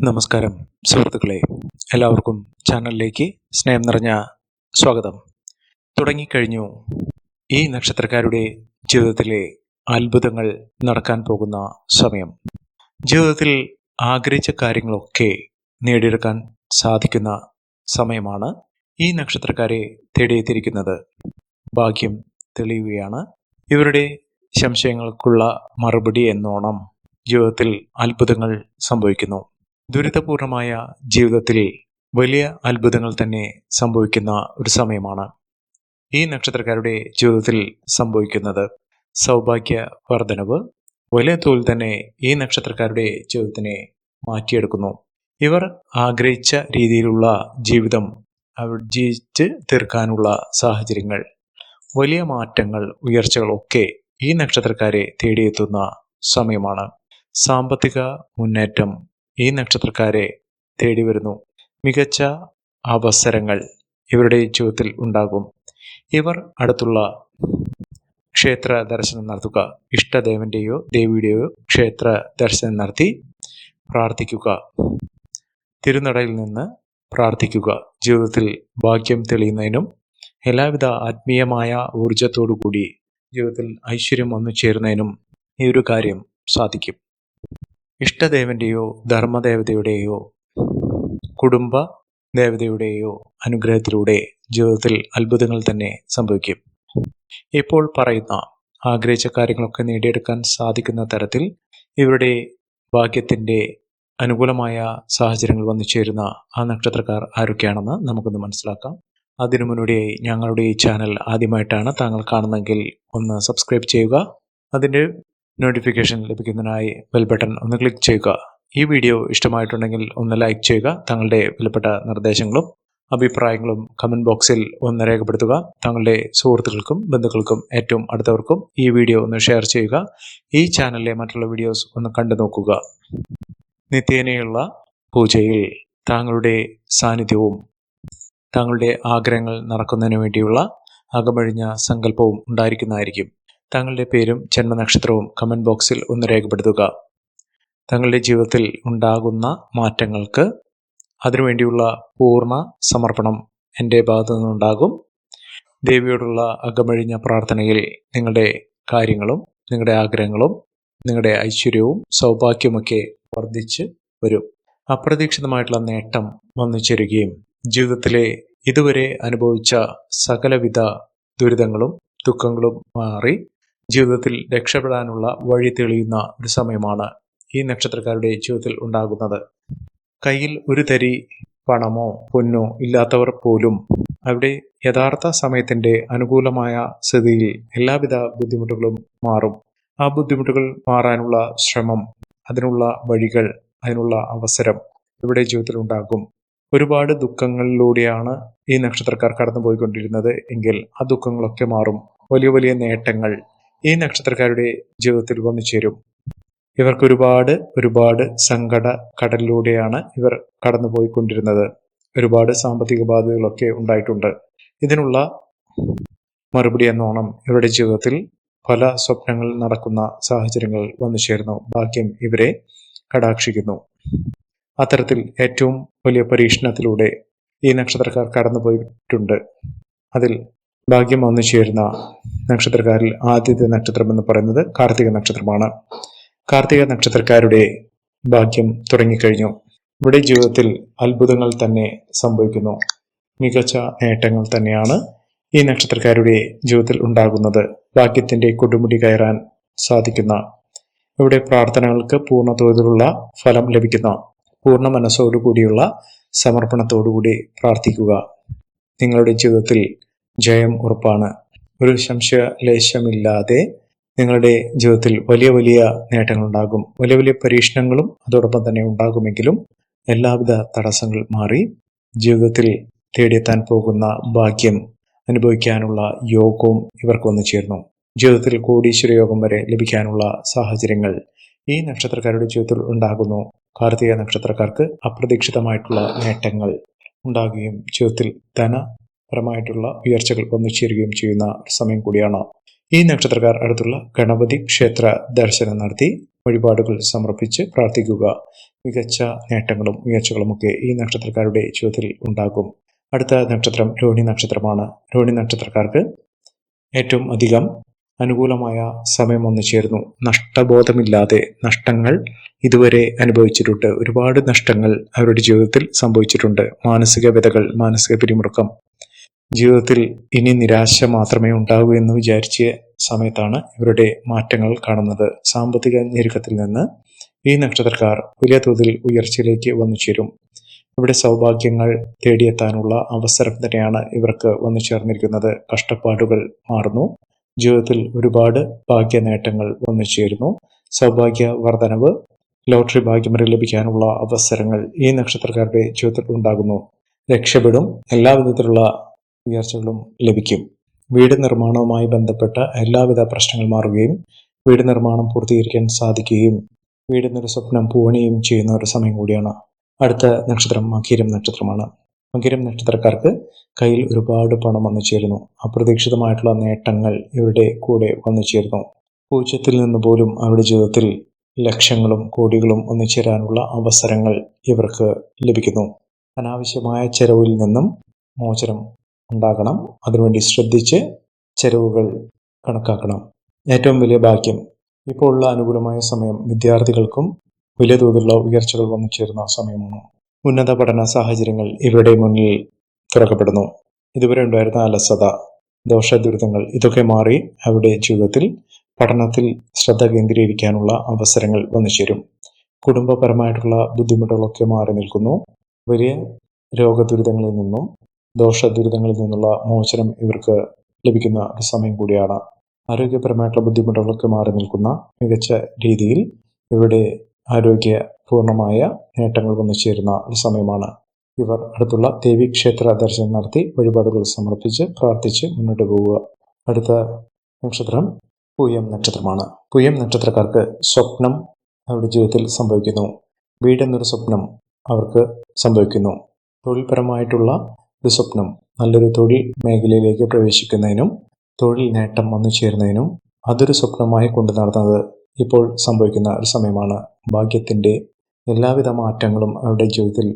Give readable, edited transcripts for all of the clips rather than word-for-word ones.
നമസ്കാരം സുഹൃത്തുക്കളെ, എല്ലാവർക്കും ചാനലിലേക്ക് സ്നേഹം നിറഞ്ഞ സ്വാഗതം. തുടങ്ങിക്കഴിഞ്ഞു ഈ നക്ഷത്രക്കാരുടെ ജീവിതത്തിലെ അത്ഭുതങ്ങൾ നടക്കാൻ പോകുന്ന സമയം. ജീവിതത്തിൽ ആഗ്രഹിച്ച കാര്യങ്ങളൊക്കെ നേടിയെടുക്കാൻ സാധിക്കുന്ന സമയമാണ് ഈ നക്ഷത്രക്കാരെ തേടിയെത്തിയിരിക്കുന്നത്. ഭാഗ്യം തെളിയുകയാണ്. ഇവരുടെ സംശയങ്ങൾക്കുള്ള മറുപടി എന്നോണം ജീവിതത്തിൽ അത്ഭുതങ്ങൾ സംഭവിക്കുന്നു. ദുരിതപൂർണമായ ജീവിതത്തിൽ വലിയ അത്ഭുതങ്ങൾ തന്നെ സംഭവിക്കുന്ന ഒരു സമയമാണ് ഈ നക്ഷത്രക്കാരുടെ ജീവിതത്തിൽ സംഭവിക്കുന്നത്. സൗഭാഗ്യ വർധനവ് വലിയ തോതിൽ തന്നെ ഈ നക്ഷത്രക്കാരുടെ ജീവിതത്തിനെ മാറ്റിയെടുക്കുന്നു. ഇവർ ആഗ്രഹിച്ച രീതിയിലുള്ള ജീവിതം അവർ ജീവിച്ച് തീർക്കാനുള്ള സാഹചര്യങ്ങൾ, വലിയ മാറ്റങ്ങൾ, ഉയർച്ചകളൊക്കെ ഈ നക്ഷത്രക്കാരെ തേടിയെത്തുന്ന സമയമാണ്. സാമ്പത്തിക മുന്നേറ്റം ഈ നക്ഷത്രക്കാരെ തേടി വരുന്നു. മികച്ച അവസരങ്ങൾ ഇവരുടെ ജീവിതത്തിൽ ഉണ്ടാകും. ഇവർ അടുത്തുള്ള ക്ഷേത്ര ദർശനം നടത്തുക. ഇഷ്ടദേവന്റെയോ ദേവിയുടെയോ ക്ഷേത്ര ദർശനം നടത്തി പ്രാർത്ഥിക്കുക. തിരുനടയിൽ നിന്ന് പ്രാർത്ഥിക്കുക. ജീവിതത്തിൽ ഭാഗ്യം തെളിയുന്നതിനും എല്ലാവിധ ആത്മീയമായ ഊർജത്തോടുകൂടി ജീവിതത്തിൽ ഐശ്വര്യം വന്നു ചേരുന്നതിനും ഈ ഒരു കാര്യം സാധിക്കും. ഇഷ്ടദേവന്റെയോ ധർമ്മദേവതയുടെയോ കുടുംബ ദേവതയുടെയോ അനുഗ്രഹത്തിലൂടെ ജീവിതത്തിൽ അത്ഭുതങ്ങൾ തന്നെ സംഭവിക്കും. ഇപ്പോൾ പറയുന്ന ആഗ്രഹിച്ച കാര്യങ്ങളൊക്കെ നേടിയെടുക്കാൻ സാധിക്കുന്ന തരത്തിൽ ഇവരുടെ ഭാഗ്യത്തിൻ്റെ അനുകൂലമായ സാഹചര്യങ്ങൾ വന്നു ചേരുന്ന ആ നക്ഷത്രക്കാർ ആരൊക്കെയാണെന്ന് നമുക്കൊന്ന് മനസ്സിലാക്കാം. അതിനു മുന്നോടിയായി ഞങ്ങളുടെ ഈ ചാനൽ ആദ്യമായിട്ടാണ് താങ്കൾ കാണുന്നതെങ്കിൽ ഒന്ന് സബ്സ്ക്രൈബ് ചെയ്യുക. അതിൻ്റെ നോട്ടിഫിക്കേഷൻ ലഭിക്കുന്നതിനായി ബെൽ ബട്ടൺ ഒന്ന് ക്ലിക്ക് ചെയ്യുക. ഈ വീഡിയോ ഇഷ്ടമായിട്ടുണ്ടെങ്കിൽ ഒന്ന് ലൈക്ക് ചെയ്യുക. തങ്ങളുടെ വിലപ്പെട്ട നിർദ്ദേശങ്ങളും അഭിപ്രായങ്ങളും കമൻറ്റ് ബോക്സിൽ ഒന്ന് രേഖപ്പെടുത്തുക. തങ്ങളുടെ സുഹൃത്തുക്കൾക്കും ബന്ധുക്കൾക്കും ഏറ്റവും അടുത്തവർക്കും ഈ വീഡിയോ ഒന്ന് ഷെയർ ചെയ്യുക. ഈ ചാനലിലെ മറ്റുള്ള വീഡിയോസ് ഒന്ന് കണ്ടു നോക്കുക. നിത്യേനയുള്ള പൂജയിൽ താങ്കളുടെ സാന്നിധ്യവും താങ്കളുടെ ആഗ്രഹങ്ങൾ നടക്കുന്നതിന് വേണ്ടിയുള്ള അകമഴിഞ്ഞ സങ്കല്പവും ഉണ്ടായിരിക്കുന്നതായിരിക്കും. താങ്കളുടെ പേരും ജന്മനക്ഷത്രവും കമൻറ്റ് ബോക്സിൽ ഒന്ന് രേഖപ്പെടുത്തുക. താങ്കളുടെ ജീവിതത്തിൽ ഉണ്ടാകുന്ന മാറ്റങ്ങൾക്ക് അതിനുവേണ്ടിയുള്ള പൂർണ്ണ സമർപ്പണം എൻ്റെ ഭാഗത്തു നിന്നുണ്ടാകും. ദേവിയോടുള്ള അകമഴിഞ്ഞ പ്രാർത്ഥനയിൽ നിങ്ങളുടെ കാര്യങ്ങളും നിങ്ങളുടെ ആഗ്രഹങ്ങളും നിങ്ങളുടെ ഐശ്വര്യവും സൗഭാഗ്യമൊക്കെ വർദ്ധിച്ച് വരും. അപ്രതീക്ഷിതമായിട്ടുള്ള നേട്ടം വന്നു ചേരുകയും ജീവിതത്തിലെ ഇതുവരെ അനുഭവിച്ച സകലവിധ ദുരിതങ്ങളും ദുഃഖങ്ങളും മാറി ജീവിതത്തിൽ രക്ഷപ്പെടാനുള്ള വഴി തെളിയുന്ന ഒരു സമയമാണ് ഈ നക്ഷത്രക്കാരുടെ ജീവിതത്തിൽ ഉണ്ടാകുന്നത്. കയ്യിൽ ഒരു തരി പണമോ പൊന്നോ ഇല്ലാത്തവർ പോലും അവിടെ യഥാർത്ഥ സമയത്തിൻ്റെ അനുകൂലമായ സ്ഥിതിയിൽ എല്ലാവിധ ബുദ്ധിമുട്ടുകളും മാറും. ആ ബുദ്ധിമുട്ടുകൾ മാറാനുള്ള ശ്രമം, അതിനുള്ള വഴികൾ, അതിനുള്ള അവസരം ഇവിടെ ജീവിതത്തിൽ ഉണ്ടാകും. ഒരുപാട് ദുഃഖങ്ങളിലൂടെയാണ് ഈ നക്ഷത്രക്കാർ കടന്നു പോയിക്കൊണ്ടിരുന്നത് എങ്കിൽ ആ ദുഃഖങ്ങളൊക്കെ മാറും. വലിയ വലിയ നേട്ടങ്ങൾ ഈ നക്ഷത്രക്കാരുടെ ജീവിതത്തിൽ വന്നു ചേരും. ഇവർക്ക് ഒരുപാട് സങ്കട കടലിലൂടെയാണ് ഇവർ കടന്നു പോയിക്കൊണ്ടിരുന്നത്. ഒരുപാട് സാമ്പത്തിക ബാധ്യതകളൊക്കെ ഉണ്ടായിട്ടുണ്ട്. ഇതിനുള്ള മറുപടി എന്നോണം ഇവരുടെ ജീവിതത്തിൽ പല സ്വപ്നങ്ങൾ നടക്കുന്ന സാഹചര്യങ്ങൾ വന്നു ചേർന്നു. ഭാഗ്യം ഇവരെ കടാക്ഷിക്കുന്നു. അത്തരത്തിൽ ഏറ്റവും വലിയ പരീക്ഷണത്തിലൂടെ ഈ നക്ഷത്രക്കാർ കടന്നു പോയിട്ടുണ്ട്. അതിൽ ഭാഗ്യം വന്നു ചേരുന്ന നക്ഷത്രക്കാരിൽ ആദ്യത്തെ നക്ഷത്രം എന്ന് പറയുന്നത് കാർത്തിക നക്ഷത്രമാണ്. കാർത്തിക നക്ഷത്രക്കാരുടെ ഭാഗ്യം തുടങ്ങിക്കഴിഞ്ഞു. ഇവിടെ ജീവിതത്തിൽ അത്ഭുതങ്ങൾ തന്നെ സംഭവിക്കുന്നു. മികച്ച നേട്ടങ്ങൾ തന്നെയാണ് ഈ നക്ഷത്രക്കാരുടെ ജീവിതത്തിൽ ഉണ്ടാകുന്നത്. ഭാഗ്യത്തിന്റെ കൊടുമുടി കയറാൻ സാധിക്കുന്ന, ഇവിടെ പ്രാർത്ഥനകൾക്ക് പൂർണ്ണ തോതിലുള്ള ഫലം ലഭിക്കുന്ന, പൂർണ്ണ മനസ്സോടുകൂടിയുള്ള സമർപ്പണത്തോടുകൂടി പ്രാർത്ഥിക്കുക. നിങ്ങളുടെ ജീവിതത്തിൽ ജയം ഉറപ്പാണ്. ഒരു സംശയ ലേശമില്ലാതെ നിങ്ങളുടെ ജീവിതത്തിൽ വലിയ വലിയ നേട്ടങ്ങളുണ്ടാകും. വലിയ വലിയ പരീക്ഷണങ്ങളും അതോടൊപ്പം തന്നെ ഉണ്ടാകുമെങ്കിലും എല്ലാവിധ തടസ്സങ്ങൾ മാറി ജീവിതത്തിൽ തേടിയെത്താൻ പോകുന്ന ഭാഗ്യം അനുഭവിക്കാനുള്ള യോഗവും ഇവർക്ക് വന്നു ചേർന്നു. ജീവിതത്തിൽ കോടീശ്വര യോഗം വരെ ലഭിക്കാനുള്ള സാഹചര്യങ്ങൾ ഈ നക്ഷത്രക്കാരുടെ ജീവിതത്തിൽ ഉണ്ടാകുന്നു. കാർത്തിക നക്ഷത്രക്കാർക്ക് അപ്രതീക്ഷിതമായിട്ടുള്ള നേട്ടങ്ങൾ ഉണ്ടാകുകയും ജീവിതത്തിൽ ധനപരമായിട്ടുള്ള ഉയർച്ചകൾ വന്നു ചേരുകയും ചെയ്യുന്ന ഒരു സമയം കൂടിയാണ്. ഈ നക്ഷത്രക്കാർ അടുത്തുള്ള ഗണപതി ക്ഷേത്ര ദർശനം നടത്തി വഴിപാടുകൾ സമർപ്പിച്ച് പ്രാർത്ഥിക്കുക. മികച്ച നേട്ടങ്ങളും ഉയർച്ചകളുമൊക്കെ ഈ നക്ഷത്രക്കാരുടെ ജീവിതത്തിൽ ഉണ്ടാകും. അടുത്ത നക്ഷത്രം രോഹിണി നക്ഷത്രമാണ്. രോഹിണി നക്ഷത്രക്കാർക്ക് ഏറ്റവും അധികം അനുകൂലമായ സമയം വന്നു ചേർന്നു. നഷ്ടബോധമില്ലാതെ നഷ്ടങ്ങൾ ഇതുവരെ അനുഭവിച്ചിട്ടുണ്ട്. ഒരുപാട് നഷ്ടങ്ങൾ അവരുടെ ജീവിതത്തിൽ സംഭവിച്ചിട്ടുണ്ട്. മാനസിക വ്യതകൾ, മാനസിക പിരിമുറുക്കം, ജീവിതത്തിൽ ഇനി നിരാശ മാത്രമേ ഉണ്ടാകൂ എന്ന് വിചാരിച്ച സമയത്താണ് ഇവരുടെ മാറ്റങ്ങൾ കാണുന്നത്. സാമ്പത്തിക ഞെരുക്കത്തിൽ നിന്ന് ഈ നക്ഷത്രക്കാർ വലിയ തോതിൽ ഉയർച്ചയിലേക്ക് വന്നു ചേരും. ഇവിടെ സൗഭാഗ്യങ്ങൾ തേടിയെത്താനുള്ള അവസരം തന്നെയാണ് ഇവർക്ക് വന്നു ചേർന്നിരിക്കുന്നത്. കഷ്ടപ്പാടുകൾ മാറുന്നു. ജീവിതത്തിൽ ഒരുപാട് ഭാഗ്യ നേട്ടങ്ങൾ വന്നു ചേരുന്നു. സൗഭാഗ്യ വർധനവ്, ലോട്ടറി ഭാഗ്യം ലഭിക്കാനുള്ള അവസരങ്ങൾ ഈ നക്ഷത്രക്കാരുടെ ജീവിതത്തിൽ ഉണ്ടാകുന്നു. രക്ഷപ്പെടും. എല്ലാവിധത്തിലുള്ള ഉയർച്ചകളും ലഭിക്കും. വീട് നിർമ്മാണവുമായി ബന്ധപ്പെട്ട എല്ലാവിധ പ്രശ്നങ്ങൾ മാറുകയും വീട് നിർമ്മാണം പൂർത്തീകരിക്കാൻ സാധിക്കുകയും വീടിനൊരു സ്വപ്നം പൂവണിയും ചെയ്യുന്ന ഒരു സമയം കൂടിയാണ്. അടുത്ത നക്ഷത്രം മകീരം നക്ഷത്രമാണ്. മകീരം നക്ഷത്രക്കാർക്ക് കയ്യിൽ ഒരുപാട് പണം വന്നു ചേരുന്നു. അപ്രതീക്ഷിതമായിട്ടുള്ള നേട്ടങ്ങൾ ഇവരുടെ കൂടെ വന്നു ചേരുന്നു. പൂജ്യത്തിൽ നിന്ന് പോലും അവരുടെ ജീവിതത്തിൽ ലക്ഷങ്ങളും കോടികളും വന്നു ചേരാനുള്ള അവസരങ്ങൾ ഇവർക്ക് ലഭിക്കുന്നു. അനാവശ്യമായ ചെലവിൽ നിന്നും മോചനം ഉണ്ടാകണം. അതിനുവേണ്ടി ശ്രദ്ധിച്ച് ചെലവുകൾ കണക്കാക്കണം. ഏറ്റവും വലിയ ഭാഗ്യം ഇപ്പോൾ ഉള്ള അനുകൂലമായ സമയം വിദ്യാർത്ഥികൾക്കും വലിയ തോതിലുള്ള ഉയർച്ചകൾ വന്നു ചേരുന്ന സമയമാണ്. ഉന്നത പഠന സാഹചര്യങ്ങൾ ഇവരുടെ മുന്നിൽ തുറക്കപ്പെടുന്നു. ഇതുവരെ ഉണ്ടായിരുന്ന അലസത, ദോഷദുരിതങ്ങൾ ഇതൊക്കെ മാറി അവരുടെ ജീവിതത്തിൽ പഠനത്തിൽ ശ്രദ്ധ കേന്ദ്രീകരിക്കാനുള്ള അവസരങ്ങൾ വന്നു ചേരും. കുടുംബപരമായിട്ടുള്ള ബുദ്ധിമുട്ടുകളൊക്കെ മാറി നിൽക്കുന്നു. വലിയ രോഗദുരിതങ്ങളിൽ നിന്നും ദോഷദുരിതങ്ങളിൽ നിന്നുള്ള മോചനം ഇവർക്ക് ലഭിക്കുന്ന ഒരു സമയം കൂടിയാണ്. ആരോഗ്യപരമായിട്ടുള്ള ബുദ്ധിമുട്ടുകളൊക്കെ മാറി നിൽക്കുന്ന മികച്ച രീതിയിൽ ഇവരുടെ ആരോഗ്യപൂർണമായ നേട്ടങ്ങൾ വന്നു ചേരുന്ന ഒരു സമയമാണ്. ഇവർ അടുത്തുള്ള ദേവീക്ഷേത്ര ദർശനം നടത്തി വഴിപാടുകൾ സമർപ്പിച്ച് പ്രാർത്ഥിച്ച് മുന്നോട്ട് പോവുക. അടുത്ത നക്ഷത്രം പൂയം നക്ഷത്രമാണ്. പൂയം നക്ഷത്രക്കാർക്ക് സ്വപ്നം അവരുടെ ജീവിതത്തിൽ സംഭവിക്കുന്നു. വീടെന്നൊരു സ്വപ്നം അവർക്ക് സംഭവിക്കുന്നു. തൊഴിൽപരമായിട്ടുള്ള ഒരു സ്വപ്നം, നല്ലൊരു തൊഴിൽ മേഖലയിലേക്ക് പ്രവേശിക്കുന്നതിനും തൊഴിൽ നേട്ടം വന്നു ചേരുന്നതിനും അതൊരു സ്വപ്നമായി കൊണ്ടു നടന്നത് ഇപ്പോൾ സംഭവിക്കുന്ന ഒരു സമയമാണ്. ഭാഗ്യത്തിൻ്റെ എല്ലാവിധ മാറ്റങ്ങളും അവരുടെ ജീവിതത്തിൽ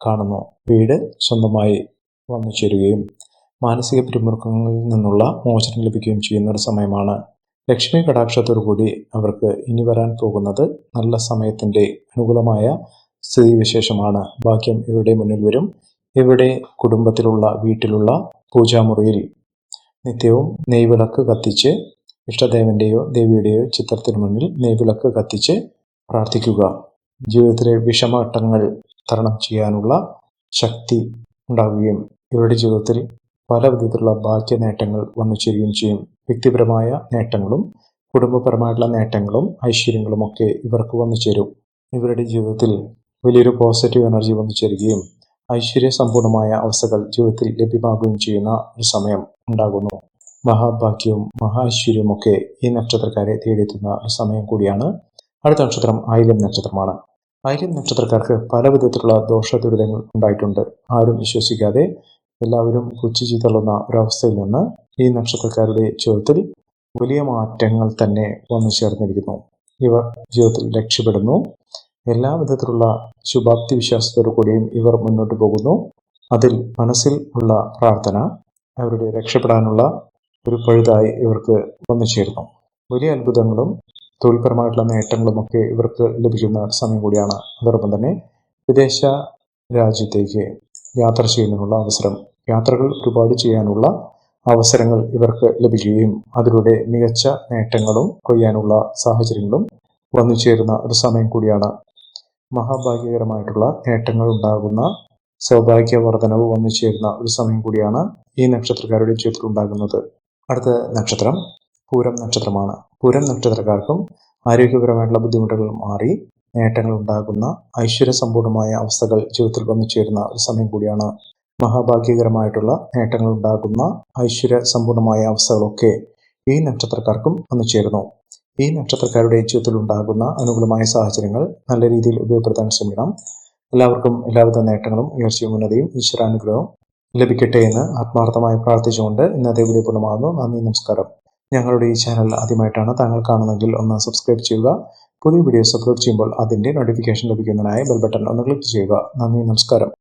കാണുന്നു. വീട് സ്വന്തമായി വന്നു ചേരുകയും മാനസിക പിരിമുറുക്കങ്ങളിൽ നിന്നുള്ള മോചനം ലഭിക്കുകയും ചെയ്യുന്ന ഒരു സമയമാണ്. ലക്ഷ്മി കടാക്ഷത്തോടു കൂടി അവർക്ക് ഇനി വരാൻ പോകുന്നത് നല്ല സമയത്തിൻ്റെ അനുകൂലമായ സ്ഥിതിവിശേഷമാണ്. ഭാഗ്യം ഇവരുടെ മുന്നിൽ വരും. ഇവിടെ കുടുംബത്തിലുള്ള വീട്ടിലുള്ള പൂജാമുറിയിൽ നിത്യവും നെയ്വിളക്ക് കത്തിച്ച് ഇഷ്ടദേവന്റെയോ ദേവിയുടെയോ ചിത്രത്തിന് മുന്നിൽ നെയ്വിളക്ക് കത്തിച്ച് പ്രാർത്ഥിക്കുക. ജീവിതത്തിലെ വിഷമഘട്ടങ്ങൾ തരണം ചെയ്യാനുള്ള ശക്തി ഉണ്ടാവുകയും ഇവരുടെ ജീവിതത്തിൽ പല വിധത്തിലുള്ള ഭാഗ്യ നേട്ടങ്ങൾ വന്നു ചേരുകയും ചെയ്യും. വ്യക്തിപരമായ നേട്ടങ്ങളും കുടുംബപരമായിട്ടുള്ള നേട്ടങ്ങളും ഐശ്വര്യങ്ങളും ഒക്കെ ഇവർക്ക് വന്നു ചേരും. ഇവരുടെ ജീവിതത്തിൽ വലിയൊരു പോസിറ്റീവ് എനർജി വന്നു ചേരുകയും ഐശ്വര്യ സമ്പൂർണമായ അവസ്ഥകൾ ജീവിതത്തിൽ ലഭ്യമാകുകയും ചെയ്യുന്ന ഒരു സമയം ഉണ്ടാകുന്നു. മഹാഭാഗ്യവും മഹാഐശ്വര്യവും ഒക്കെ ഈ നക്ഷത്രക്കാരെ തേടിയെത്തുന്ന ഒരു സമയം കൂടിയാണ്. അടുത്ത നക്ഷത്രം ആയില്യം നക്ഷത്രമാണ്. ആയില്യം നക്ഷത്രക്കാർക്ക് പല വിധത്തിലുള്ള ദോഷദുരിതങ്ങൾ ഉണ്ടായിട്ടുണ്ട്. ആരും വിശ്വസിക്കാതെ എല്ലാവരും പുച്ഛിച്ചു തള്ളുന്ന ഒരവസ്ഥയിൽ നിന്ന് ഈ നക്ഷത്രക്കാരുടെ ജീവിതത്തിൽ വലിയ മാറ്റങ്ങൾ തന്നെ വന്നു ചേർന്നിരിക്കുന്നു. ഇവർ ജീവിതത്തിൽ രക്ഷപ്പെടുന്നു. എല്ലാ വിധത്തിലുള്ള ശുഭാപ്തി വിശ്വാസത്തോടു കൂടിയും ഇവർ മുന്നോട്ട് പോകുന്നു. അതിൽ മനസ്സിൽ ഉള്ള പ്രാർത്ഥന അവരുടെ രക്ഷപ്പെടാനുള്ള ഒരു പഴുതായി ഇവർക്ക് വന്നു ചേരുന്നു. വലിയ അത്ഭുതങ്ങളും തൊഴിൽപരമായിട്ടുള്ള നേട്ടങ്ങളുമൊക്കെ ഇവർക്ക് ലഭിക്കുന്ന സമയം കൂടിയാണ്. അതോടൊപ്പം തന്നെ വിദേശ രാജ്യത്തേക്ക് യാത്ര ചെയ്യുന്നതിനുള്ള അവസരം, യാത്രകൾ ഒരുപാട് ചെയ്യാനുള്ള അവസരങ്ങൾ ഇവർക്ക് ലഭിക്കുകയും അതിലൂടെ മികച്ച നേട്ടങ്ങളും കൊയ്യാനുള്ള സാഹചര്യങ്ങളും വന്നു ചേരുന്ന ഒരു സമയം കൂടിയാണ്. മഹാഭാഗ്യകരമായിട്ടുള്ള നേട്ടങ്ങൾ ഉണ്ടാകുന്ന സൗഭാഗ്യവർദ്ധനവ് വന്നു ചേരുന്ന ഒരു സമയം കൂടിയാണ് ഈ നക്ഷത്രക്കാരുടെ ജീവിതത്തിൽ ഉണ്ടാകുന്നത്. അടുത്ത നക്ഷത്രം പൂരം നക്ഷത്രമാണ്. പൂരം നക്ഷത്രക്കാർക്കും ആരോഗ്യപരമായിട്ടുള്ള ബുദ്ധിമുട്ടുകൾ മാറി നേട്ടങ്ങൾ ഉണ്ടാകുന്ന ഐശ്വര്യസമ്പൂർണമായ അവസ്ഥകൾ ജീവിതത്തിൽ വന്നു ചേരുന്ന ഒരു സമയം കൂടിയാണ്. മഹാഭാഗ്യകരമായിട്ടുള്ള നേട്ടങ്ങൾ ഉണ്ടാകുന്ന ഐശ്വര്യ സമ്പൂർണമായ അവസ്ഥകളൊക്കെ ഈ നക്ഷത്രക്കാർക്കും വന്നു ചേരുന്നു. ഈ നക്ഷത്രക്കാരുടെ ജീവിതത്തിൽ ഉണ്ടാകുന്ന അനുകൂലമായ സാഹചര്യങ്ങൾ നല്ല രീതിയിൽ ഉപയോഗപ്പെടുത്താൻ ശ്രമിക്കണം. എല്ലാവർക്കും എല്ലാവിധ നേട്ടങ്ങളും ഉയർച്ചയും ഉന്നതിയും ഈശ്വരാനുഗ്രഹവും ലഭിക്കട്ടെ എന്ന് ആത്മാർത്ഥമായി പ്രാർത്ഥിച്ചുകൊണ്ട് ഇന്നത്തെ വീഡിയോ പൂർണ്ണമാകുന്നു. നന്ദി, നമസ്കാരം. ഞങ്ങളുടെ ഈ ചാനൽ ആദ്യമായിട്ടാണ് താങ്കൾ കാണുന്നതെങ്കിൽ ഒന്ന് സബ്സ്ക്രൈബ് ചെയ്യുക. പുതിയ വീഡിയോസ് അപ്ലോഡ് ചെയ്യുമ്പോൾ അതിൻ്റെ നോട്ടിഫിക്കേഷൻ ലഭിക്കുന്നതിനായി ബെൽ ബട്ടൺ ഒന്ന് ക്ലിക്ക് ചെയ്യുക. നന്ദി, നമസ്കാരം.